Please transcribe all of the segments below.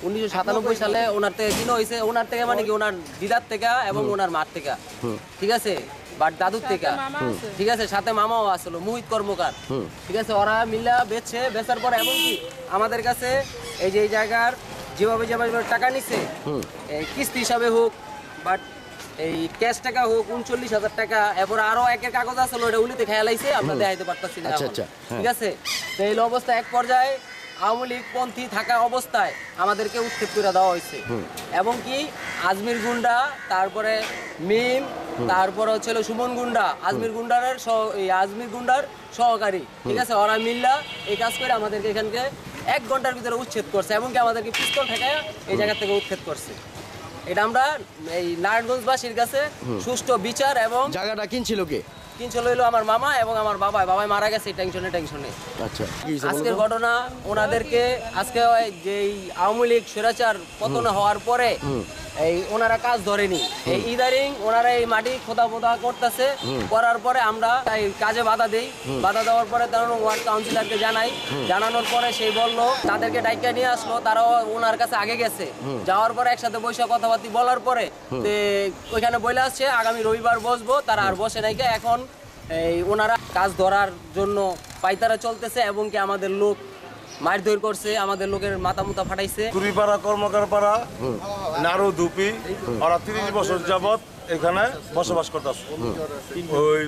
1997 সালে ওনার থেকে কিনো হয়েছে, ওনার থেকে মানে কি ওনার দিদার থেকে এবং ওনার মার থেকে, ঠিক আছে, বাট দাদুর থেকে, ঠিক আছে, সাথে মামাও আসলো মোহিত কর্মকার, ঠিক আছে, ওরা মিলা বেচার পর এমনকি আমাদের কাছে এই যে এই জায়গার যেভাবে টাকা নিছে কিস্তি হিসাবে হোক বাট এই ক্যাশ টাকা হোক 39,000 টাকা, এরপর আরো একের কাগজ আসলো ওটা উনিতে খেয়াল আইছে, আমরা দেখাইতে পারতাছি না, ঠিক আছে। তো এই অবস্থা এক পর্যায়ে আওয়ামী লীগ পন্থী থাকা অবস্থায় আমাদেরকে উচ্ছেদ করে দেওয়া হয়েছে এবং কি আজমির গুন্ডা, তারপরে মিম, তারপর হচ্ছিল সুমন গুন্ডা, আজমির গুন্ডার সহকারী, ঠিক আছে, ওরা মিল্লা এই কাজ করে আমাদেরকে এখানকে 1 ঘন্টার ভিতরে উচ্ছেদ করছে এবং কি আমাদেরকে পিস্তল ঠেকায় এই জায়গা থেকে উচ্ছেদ করছে। এটা আমরা এই নারায়ণগঞ্জবাসীর কাছে সুষ্ঠু বিচার এবং জায়গাটা কিনছিল হইলো আমার মামা এবং আমার বাবাই মারা গেছে টেনশনে। আচ্ছা, আজকের ঘটনা ওনাদেরকে আজকে যে আওয়ামী লীগ স্বৈরাচার পতন হওয়ার পরে এই ওনারা কাজ ধরেনি, এই ইদারিং ওনারা এই মাটি খোদা করতেছে, করার পরে আমরা এই কাজে বাধা দেই, বাধা দেওয়ার পরে তারা ওয়ার্ড কাউন্সিলরকে জানানোর পরে সেই বললো তাদেরকে ডাইকা নিয়ে আসলো, তারাও ওনার কাছে আগে গেছে, যাওয়ার পরে একসাথে বসে কথাবার্তা বলার পরে ওইখানে বলে আসছে আগামী রবিবার বসবো, তারা আর বসে নাই। এখন এই ওনারা কাজ ধরার জন্য পাইতারা চলতেছে এবং কি আমাদের লোক মারধর করছে, আমাদের লোকের মাথা মুথা ফাটাইছে। তুরিপাড়া কর্মকার পাড়া নারু ধুপি ওরা 30 বছর যাবৎ এখানে বসবাস করতেছে। ওই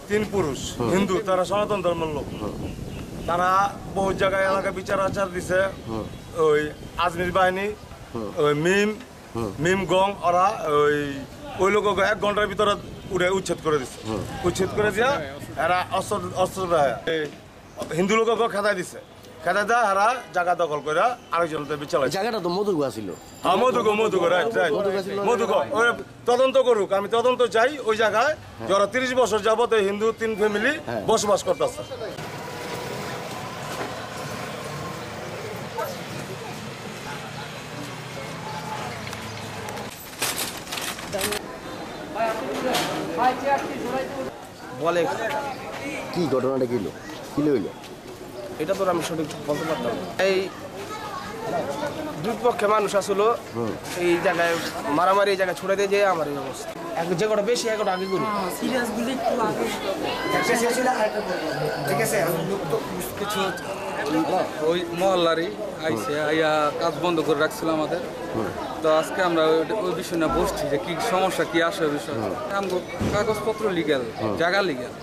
3 পুরুষ হিন্দু, তারা সনাতন ধর্মের লোক, তারা বহু জায়গায় এলাকা বিচার আচার দিছে। ওই আজমির বাহিনী, ওই মিম গং, ওরা ওই লোক 1 ঘন্টার ভিতরে উড়ে উচ্ছেদ করে দিচ্ছে। উচ্ছেদ করে দিয়া এরা অস্ত্র হিন্দু লোক খেদাই দিছে, খেদা দেয় এরা জায়গা দখল করে আরেকজন বিচার। জায়গাটা তো মধুগা ছিল। হ্যাঁ, মধুগো তদন্ত করুক, আমি তদন্ত চাই। ওই জায়গায় যারা 30 বছর যাবত হিন্দু 3 ফ্যামিলি বসবাস করতেছে। বলে কি ঘটনাটা কি হইলো? এটা তো আমি সঠিক বলতে পারতাম না। এই দুই পক্ষে মানুষ আসলো, এই জায়গায় মারামারি এই জায়গায় ছুড়ে দিয়ে যে আমার এই অবস্থা। যে কটা বেশি একটা আগে করি ঠিক আছে, কিছু ওই মহল্লারই আইসে আইয়া কাজ বন্ধ করে রাখছিল আমাদের। তো আজকে আমরা ওই বিষয় না বসছি যে কি সমস্যা কি আসে বিষয়, কাগজপত্র লিগ্যাল, জায়গা লিগ্যাল।